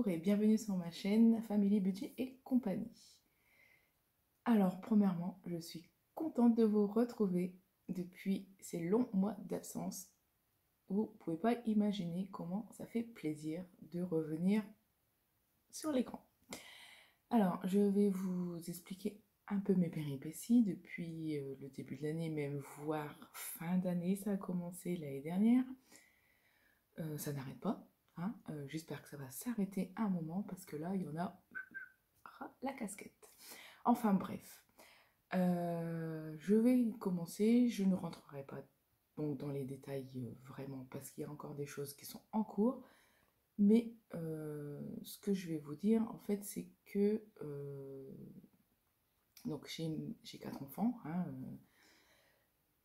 Bonjour et bienvenue sur ma chaîne Family Budget et compagnie. Alors, premièrement, je suis contente de vous retrouver depuis ces longs mois d'absence. Vous ne pouvez pas imaginer comment ça fait plaisir de revenir sur l'écran. Alors, je vais vous expliquer un peu mes péripéties depuis le début de l'année, même voire fin d'année. Ça a commencé l'année dernière. Ça n'arrête pas. Hein. J'espère que ça va s'arrêter un moment parce que là, il y en a la casquette. Enfin bref, je vais commencer. Je ne rentrerai pas donc dans les détails vraiment parce qu'il y a encore des choses qui sont en cours. Mais ce que je vais vous dire, en fait, c'est que donc j'ai 4 enfants. Hein,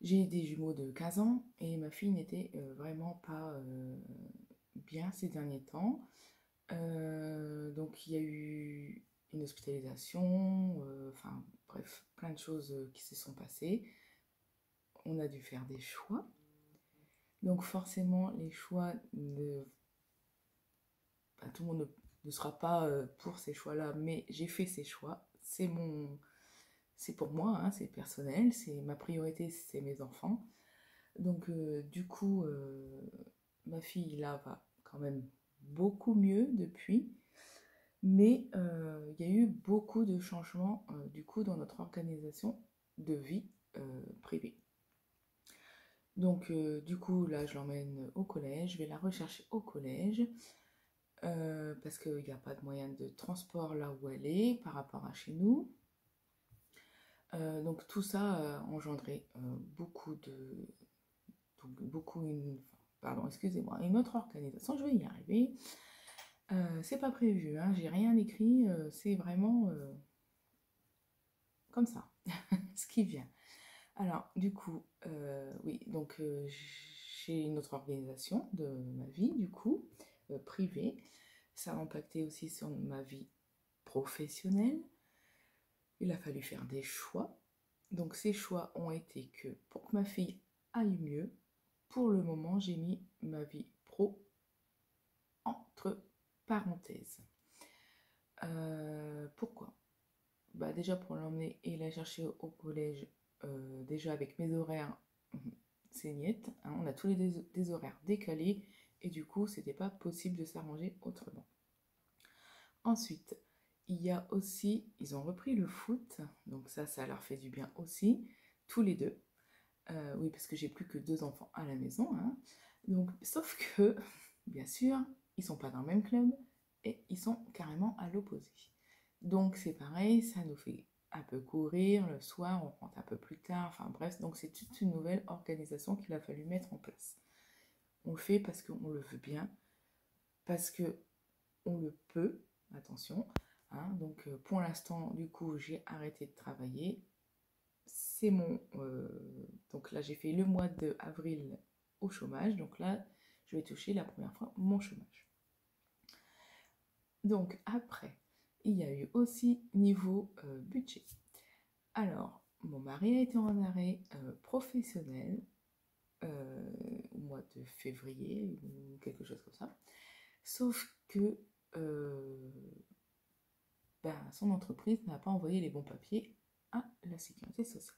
j'ai des jumeaux de 15 ans et ma fille n'était vraiment pas bien ces derniers temps. Donc il y a eu une hospitalisation, enfin bref, plein de choses qui se sont passées. On a dû faire des choix. Donc forcément, les choix tout le monde ne sera pas pour ces choix-là, mais j'ai fait ces choix. C'est pour moi, hein, c'est personnel, c'est ma priorité, c'est mes enfants. Donc du coup, ma fille là va quand même beaucoup mieux depuis. Mais il y a eu beaucoup de changements du coup dans notre organisation de vie privée. Donc du coup là je l'emmène au collège, je vais la rechercher au collège parce qu'il n'y a pas de moyen de transport là où elle est par rapport à chez nous. Donc tout ça a engendré une autre organisation, je vais y arriver. C'est pas prévu, hein, j'ai rien écrit, c'est vraiment comme ça, ce qui vient. Alors, du coup, oui, donc j'ai une autre organisation de ma vie, du coup, privée. Ça a impacté aussi sur ma vie professionnelle. Il a fallu faire des choix. Donc, ces choix ont été que pour que ma fille aille mieux, pour le moment, j'ai mis ma vie pro entre parenthèses. Pourquoi? Bah déjà pour l'emmener et la chercher au collège, déjà avec mes horaires, c'est niette, hein, on a tous les des horaires décalés et du coup c'était pas possible de s'arranger autrement. Ensuite, il y a aussi, ils ont repris le foot, donc ça leur fait du bien aussi, tous les deux. Oui, parce que j'ai plus que 2 enfants à la maison, hein. Donc, sauf que, bien sûr, ils sont pas dans le même club et ils sont carrément à l'opposé. Donc c'est pareil, ça nous fait un peu courir le soir, on rentre un peu plus tard, enfin bref, donc c'est toute une nouvelle organisation qu'il a fallu mettre en place. On le fait parce qu'on le veut bien, parce que on le peut, attention, hein, donc pour l'instant, du coup, j'ai arrêté de travailler. C'est donc là, j'ai fait le mois d'avril au chômage, donc là, je vais toucher la première fois mon chômage. Donc après, il y a eu aussi niveau budget. Alors, mon mari a été en arrêt professionnel au mois de février ou quelque chose comme ça. Sauf que son entreprise n'a pas envoyé les bons papiers à la sécurité sociale.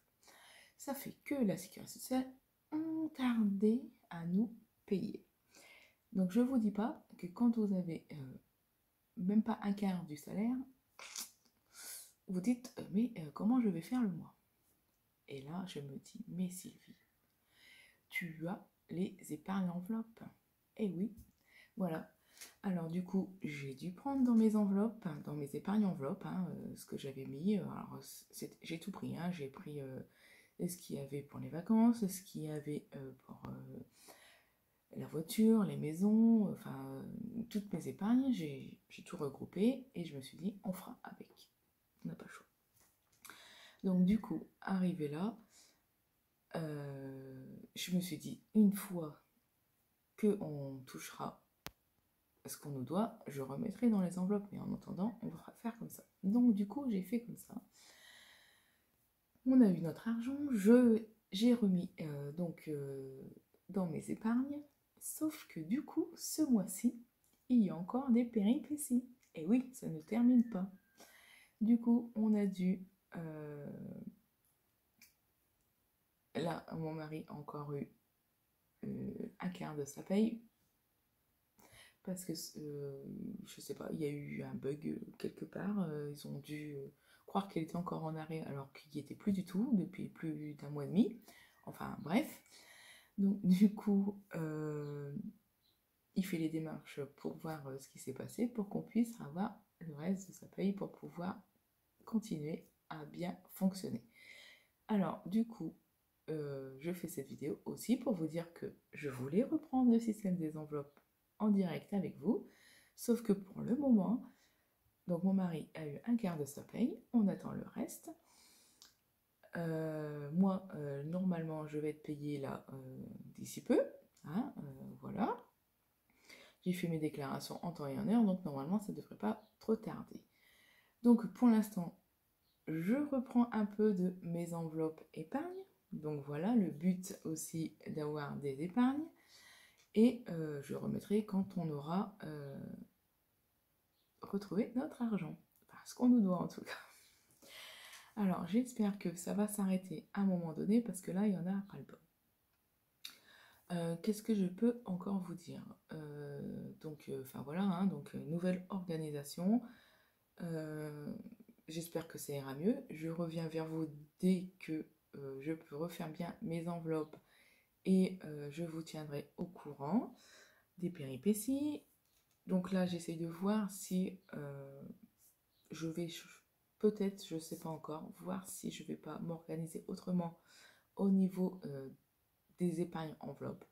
Ça fait que la sécurité sociale a tardé à nous payer. Donc je ne vous dis pas que quand vous avez même pas un quart du salaire, vous dites mais comment je vais faire le mois? Et là je me dis mais Sylvie, tu as les épargnes enveloppes. Eh oui, voilà. Alors du coup j'ai dû prendre dans mes enveloppes, dans mes épargnes enveloppes, hein, ce que j'avais mis. Alors j'ai tout pris, hein, j'ai pris ce qu'il y avait pour les vacances, ce qu'il y avait pour la voiture, les maisons, enfin toutes mes épargnes, j'ai tout regroupé et je me suis dit on fera avec. On n'a pas le choix. Donc du coup, arrivé là, je me suis dit une fois qu'on touchera ce qu'on nous doit, je remettrai dans les enveloppes, mais en attendant, on va faire comme ça. Donc du coup, j'ai fait comme ça. On a eu notre argent, j'ai remis dans mes épargnes, sauf que du coup, ce mois-ci, il y a encore des péripéties. Et oui, ça ne termine pas. Du coup, on a dû... Là, mon mari a encore eu un quart de sa paye parce que, je sais pas, il y a eu un bug quelque part. Ils ont dû croire qu'elle était encore en arrêt alors qu'il n'y était plus du tout depuis plus d'un mois et demi. Enfin, bref. Donc, du coup, il fait les démarches pour voir ce qui s'est passé pour qu'on puisse avoir le reste de sa paye pour pouvoir continuer à bien fonctionner. Alors, du coup, je fais cette vidéo aussi pour vous dire que je voulais reprendre le système des enveloppes en direct avec vous, sauf que pour le moment, donc mon mari a eu un quart de sa paye, on attend le reste. Moi, normalement, je vais être payée là d'ici peu, hein, voilà. J'ai fait mes déclarations en temps et en heure, donc normalement, ça ne devrait pas trop tarder. Donc pour l'instant, je reprends un peu de mes enveloppes épargne. Donc voilà, le but aussi d'avoir des épargnes. Et je remettrai quand on aura retrouvé notre argent. Enfin, ce qu'on nous doit en tout cas. Alors j'espère que ça va s'arrêter à un moment donné parce que là, il y en a ras le bol. Qu'est-ce que je peux encore vous dire? Enfin voilà, hein, donc nouvelle organisation. J'espère que ça ira mieux. Je reviens vers vous dès que je peux refaire bien mes enveloppes et je vous tiendrai au courant des péripéties. Donc là, j'essaye de voir si je vais peut-être, je ne sais pas encore, voir si je ne vais pas m'organiser autrement au niveau des épargnes enveloppes.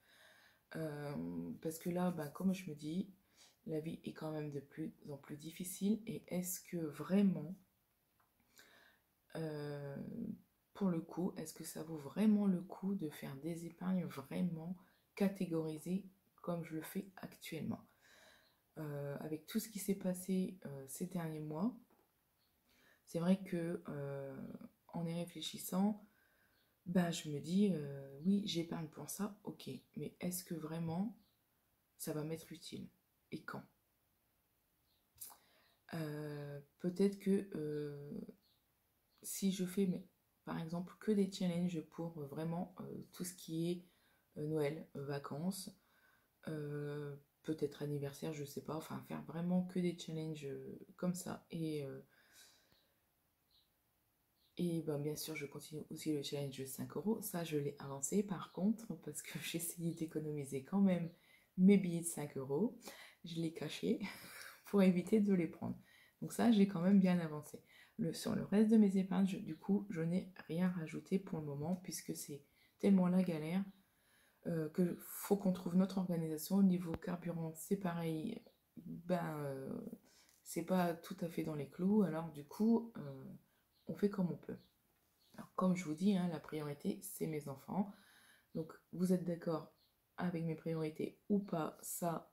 Parce que là, comme je me dis, la vie est quand même de plus en plus difficile. Et est-ce que vraiment, pour le coup, est-ce que ça vaut vraiment le coup de faire des épargnes vraiment catégorisées comme je le fais actuellement? Avec tout ce qui s'est passé ces derniers mois, c'est vrai que en y réfléchissant, je me dis oui, j'épargne pour ça, ok, mais est-ce que vraiment ça va m'être utile et quand? Peut-être que si je fais par exemple que des challenges pour vraiment tout ce qui est Noël, vacances, peut-être anniversaire, je sais pas, enfin faire vraiment que des challenges comme ça et ben, bien sûr, je continue aussi le challenge de 5 euros. Ça, je l'ai avancé par contre, parce que j'ai essayé d'économiser quand même mes billets de 5 euros. Je l'ai caché pour éviter de les prendre. Donc ça, j'ai quand même bien avancé. Sur le reste de mes épargnes, du coup, je n'ai rien rajouté pour le moment, puisque c'est tellement la galère que faut qu'on trouve notre organisation. Au niveau carburant, c'est pareil. C'est pas tout à fait dans les clous. Alors du coup, on fait comme on peut. Alors, comme je vous dis, hein, la priorité, c'est mes enfants. Donc, vous êtes d'accord avec mes priorités ou pas, ça,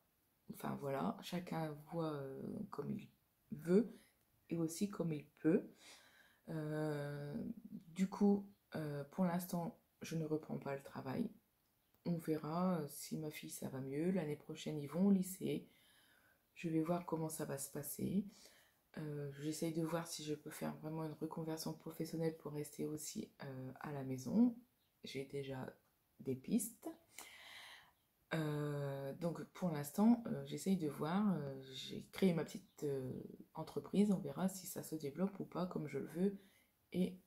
enfin voilà, chacun voit comme il veut et aussi comme il peut. Euh, du coup, pour l'instant, je ne reprends pas le travail. On verra si ma fille ça va mieux. L'année prochaine, ils vont au lycée. Je vais voir comment ça va se passer. J'essaye de voir si je peux faire vraiment une reconversion professionnelle pour rester aussi à la maison. J'ai déjà des pistes. Donc pour l'instant, j'essaye de voir. J'ai créé ma petite entreprise. On verra si ça se développe ou pas comme je le veux. Et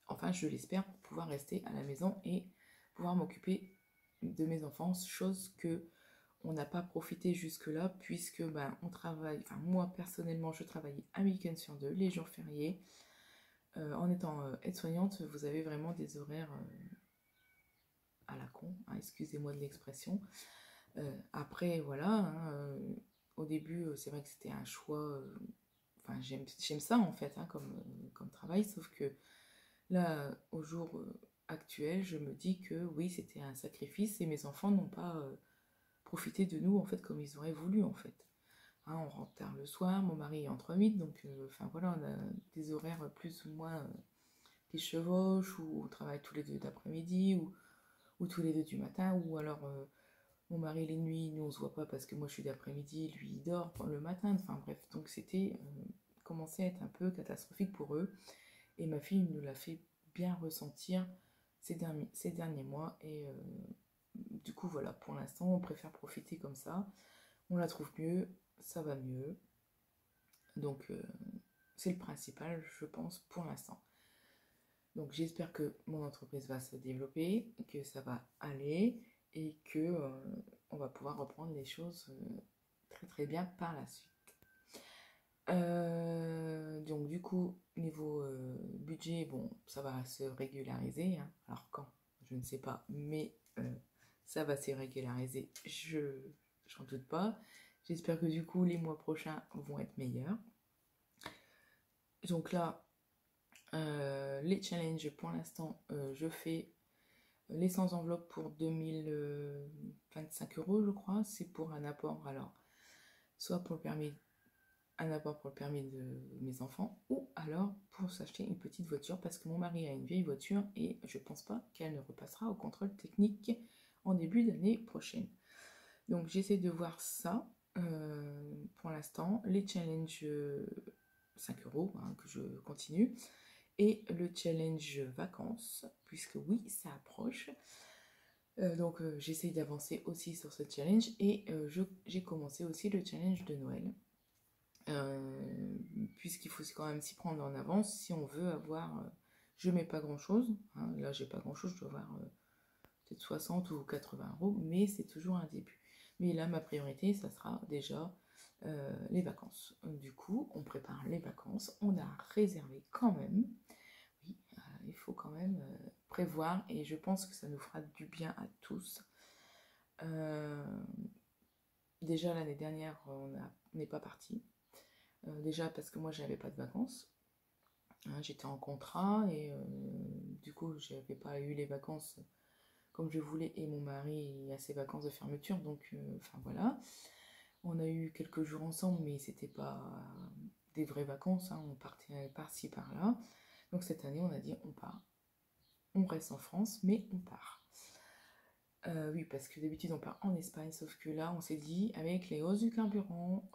enfin, je l'espère pour pouvoir rester à la maison et pouvoir m'occuper de mes enfants, chose que on n'a pas profité jusque-là puisque on travaille, enfin moi personnellement je travaillais un week-end sur deux, les jours fériés. En étant aide-soignante, vous avez vraiment des horaires à la con, hein, excusez-moi de l'expression. Après voilà, hein, au début c'est vrai que c'était un choix, enfin j'aime ça en fait hein, comme travail, sauf que là au jour actuel je me dis que oui c'était un sacrifice et mes enfants n'ont pas profiter de nous en fait comme ils auraient voulu en fait. Hein, on rentre tard le soir, mon mari entre 8, donc enfin voilà, on a des horaires plus ou moins qui chevauchent, ou on travaille tous les deux d'après-midi, ou tous les deux du matin, ou alors Mon mari les nuits, nous on se voit pas parce que moi je suis d'après-midi, lui il dort le matin, enfin bref, donc c'était commençait à être un peu catastrophique pour eux. Et ma fille nous l'a fait bien ressentir ces derniers mois. Et du coup, voilà, pour l'instant, on préfère profiter comme ça. On la trouve mieux, ça va mieux. Donc, c'est le principal, je pense, pour l'instant. Donc, j'espère que mon entreprise va se développer, que ça va aller et que on va pouvoir reprendre les choses très très bien par la suite. Donc du coup, niveau budget, bon, ça va se régulariser, hein. Alors quand, je ne sais pas, mais ça va se régulariser, j'en doute pas. J'espère que du coup, les mois prochains vont être meilleurs. Donc là, les challenges, pour l'instant, je fais les 100 enveloppes pour 2025 €, je crois. C'est pour un apport, alors, soit pour le permis un apport pour le permis de mes enfants ou alors pour s'acheter une petite voiture parce que mon mari a une vieille voiture et je pense pas qu'elle ne repassera au contrôle technique en début d'année prochaine. Donc j'essaie de voir ça pour l'instant. Les challenges 5 € hein, que je continue et le challenge vacances puisque oui ça approche. Donc j'essaie d'avancer aussi sur ce challenge et j'ai commencé aussi le challenge de Noël. Puisqu'il faut quand même s'y prendre en avance si on veut avoir. Je mets pas grand chose, hein, là j'ai pas grand chose, je dois avoir peut-être 60 ou 80 €, mais c'est toujours un début. Mais là ma priorité, ça sera déjà les vacances. Du coup, on prépare les vacances, on a réservé quand même. Oui, il faut quand même prévoir et je pense que ça nous fera du bien à tous. Déjà l'année dernière, on n'est pas parti. Déjà parce que moi j'avais pas de vacances, hein, j'étais en contrat et du coup j'avais pas eu les vacances comme je voulais et mon mari a ses vacances de fermeture donc enfin voilà. On a eu quelques jours ensemble mais c'était pas des vraies vacances, hein, on partait par-ci par-là. Donc cette année on a dit on part, on reste en France mais on part. Oui parce que d'habitude on part en Espagne sauf que là on s'est dit avec les hausses du carburant,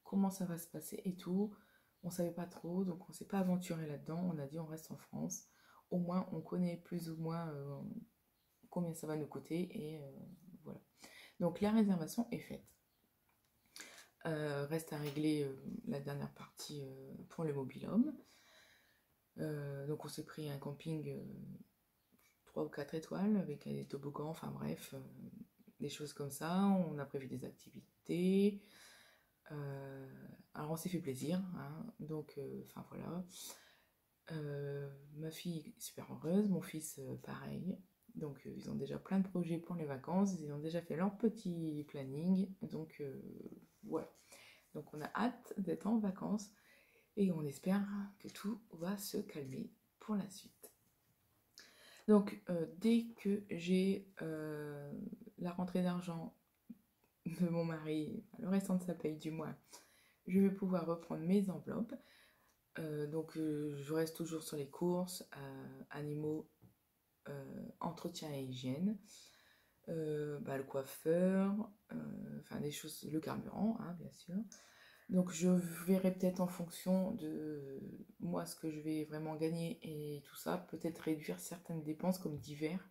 comment ça va se passer et tout. On savait pas trop, donc on s'est pas aventuré là-dedans. On a dit on reste en France. Au moins on connaît plus ou moins combien ça va nous coûter et voilà. Donc la réservation est faite. Reste à régler la dernière partie pour le mobil-home. Donc on s'est pris un camping 3 ou 4 étoiles avec des toboggans, enfin bref, des choses comme ça. On a prévu des activités. Alors on s'est fait plaisir, hein, donc enfin voilà. Ma fille super heureuse, mon fils pareil. Donc ils ont déjà plein de projets pour les vacances, ils ont déjà fait leur petit planning. Donc voilà. Donc on a hâte d'être en vacances et on espère que tout va se calmer pour la suite. Donc dès que j'ai la rentrée d'argent de mon mari, le restant de sa paye du mois, je vais pouvoir reprendre mes enveloppes. Donc je reste toujours sur les courses, animaux, entretien et hygiène, le coiffeur, enfin des choses, le carburant, hein, bien sûr. Donc je verrai peut-être en fonction de moi ce que je vais vraiment gagner et tout ça, peut-être réduire certaines dépenses comme divers,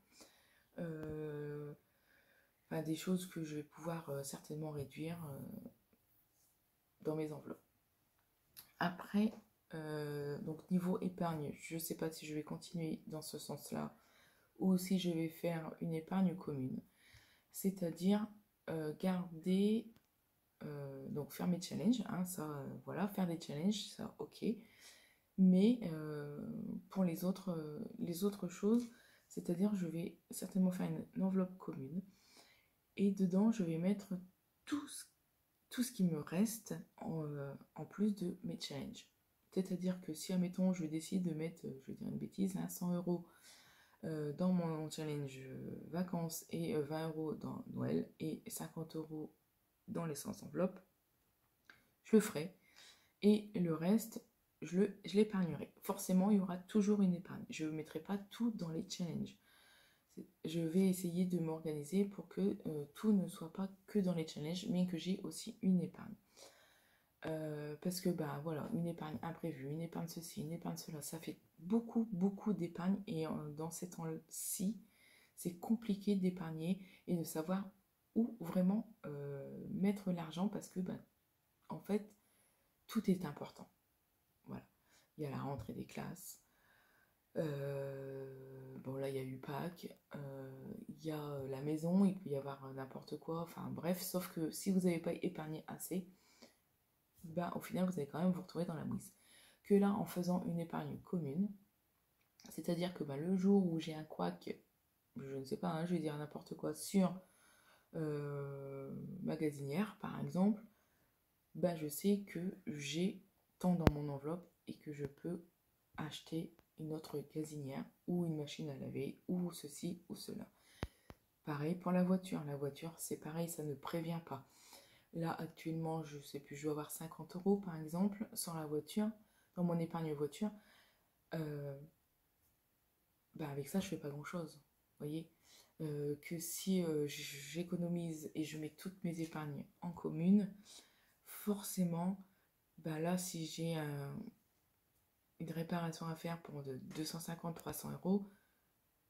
des choses que je vais pouvoir certainement réduire dans mes enveloppes. Après, donc niveau épargne, je ne sais pas si je vais continuer dans ce sens-là ou si je vais faire une épargne commune. C'est-à-dire garder, donc faire mes challenges, hein, ça, voilà, faire des challenges, ça, ok. Mais pour les autres choses, c'est-à-dire je vais certainement faire une enveloppe commune et dedans je vais mettre tout ce qui me reste en plus de mes challenges. C'est-à-dire que si, admettons, je décide de mettre, je vais dire une bêtise, hein, 100 € dans mon challenge vacances et 20 € dans Noël et 50 € dans les 100 enveloppes, je le ferai. Et le reste, je l'épargnerai. Forcément, il y aura toujours une épargne. Je ne mettrai pas tout dans les challenges. Je vais essayer de m'organiser pour que tout ne soit pas que dans les challenges, mais que j'ai aussi une épargne. Parce que bah voilà, une épargne imprévue, une épargne ceci, une épargne cela, ça fait beaucoup, beaucoup d'épargne. Et dans ces temps-ci, c'est compliqué d'épargner et de savoir où vraiment mettre l'argent parce que bah, en fait, tout est important. Voilà. Il y a la rentrée des classes. Bon là il y a eu Pâques, il y a la maison, il peut y avoir n'importe quoi, enfin bref, sauf que si vous n'avez pas épargné assez, ben, au final vous allez quand même vous retrouver dans la mouise. Que là en faisant une épargne commune, c'est-à-dire que ben, le jour où j'ai un couac, je ne sais pas, hein, je vais dire n'importe quoi, sur magasinière par exemple, ben, je sais que j'ai tant dans mon enveloppe et que je peux acheter une autre gazinière ou une machine à laver ou ceci ou cela. Pareil pour la voiture. La voiture, c'est pareil, ça ne prévient pas. Là, actuellement, je sais plus, je dois avoir 50 euros par exemple sur la voiture, dans mon épargne voiture. Euh, bah avec ça, je fais pas grand-chose. Vous voyez que si j'économise et je mets toutes mes épargnes en commune, forcément, bah là, si j'ai une réparation à faire pour de 250-300 euros,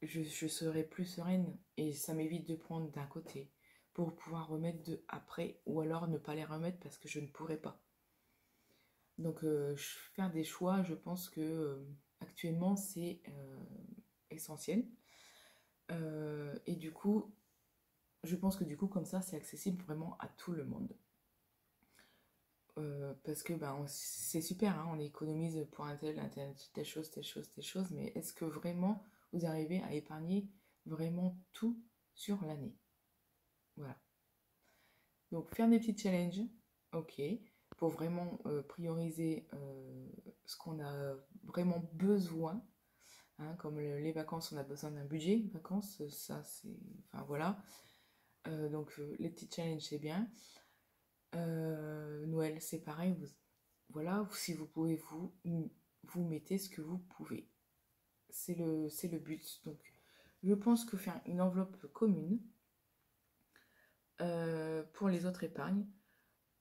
je serai plus sereine et ça m'évite de prendre d'un côté pour pouvoir remettre de après ou alors ne pas les remettre parce que je ne pourrai pas. Donc faire des choix, je pense que actuellement c'est essentiel. Et du coup, je pense que du coup comme ça c'est accessible vraiment à tout le monde. Parce que ben, c'est super, hein, on économise pour un tel, telle chose, telle chose, telle chose, mais est-ce que vraiment vous arrivez à épargner vraiment tout sur l'année? Voilà. Donc faire des petits challenges, ok, pour vraiment prioriser ce qu'on a vraiment besoin, hein, comme les vacances, on a besoin d'un budget, vacances, ça c'est... Enfin voilà. Donc les petits challenges c'est bien. Noël c'est pareil, voilà, si vous pouvez vous mettez ce que vous pouvez. C'est le but. Donc je pense que faire une enveloppe commune pour les autres épargnes,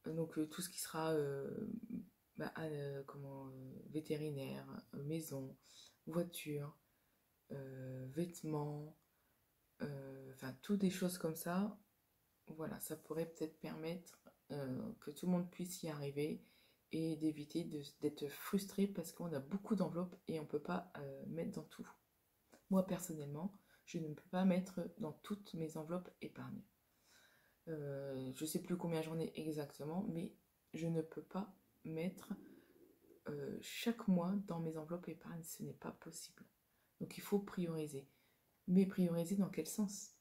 donc tout ce qui sera vétérinaire, maison, voiture, vêtements, enfin toutes des choses comme ça, voilà, ça pourrait peut-être permettre que tout le monde puisse y arriver et d'éviter d'être frustré parce qu'on a beaucoup d'enveloppes et on ne peut pas mettre dans tout. Moi personnellement, je ne peux pas mettre dans toutes mes enveloppes épargne. Je ne sais plus combien j'en ai exactement, mais je ne peux pas mettre chaque mois dans mes enveloppes épargne, ce n'est pas possible. Donc il faut prioriser. Mais prioriser dans quel sens?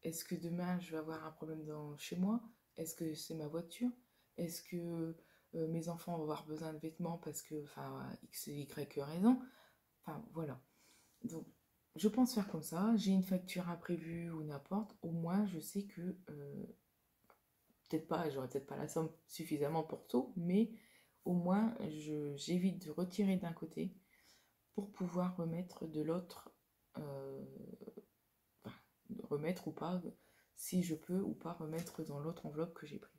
Est-ce que demain je vais avoir un problème chez moi? Est-ce que c'est ma voiture? Est-ce que mes enfants vont avoir besoin de vêtements parce que, enfin, X, Y raison? Enfin, voilà. Donc, je pense faire comme ça. J'ai une facture imprévue ou n'importe. Au moins, je sais que, peut-être pas, j'aurai peut-être pas la somme suffisamment pour tout, mais au moins, j'évite de retirer d'un côté pour pouvoir remettre de l'autre, euh, enfin, remettre ou pas, si je peux ou pas remettre dans l'autre enveloppe que j'ai pris.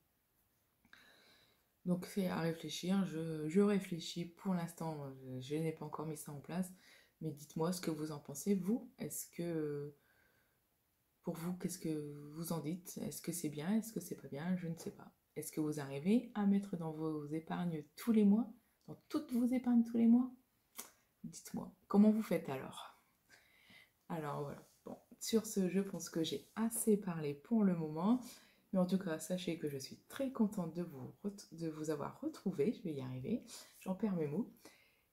Donc c'est à réfléchir, je réfléchis pour l'instant, je n'ai pas encore mis ça en place, mais dites-moi ce que vous en pensez, vous, est-ce que, pour vous, qu'est-ce que vous en dites? Est-ce que c'est bien? Est-ce que c'est pas bien? Je ne sais pas. Est-ce que vous arrivez à mettre dans vos épargnes tous les mois, dans toutes vos épargnes tous les mois? Dites-moi, comment vous faites alors? Alors voilà, bon, sur ce, je pense que j'ai assez parlé pour le moment. Mais en tout cas, sachez que je suis très contente de vous avoir retrouvé. Je vais y arriver. J'en perds mes mots.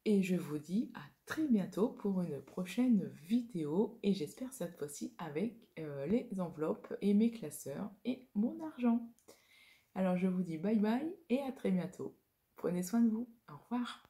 Et je vous dis à très bientôt pour une prochaine vidéo. Et j'espère cette fois-ci avec les enveloppes et mes classeurs et mon argent. Alors je vous dis bye bye et à très bientôt. Prenez soin de vous. Au revoir.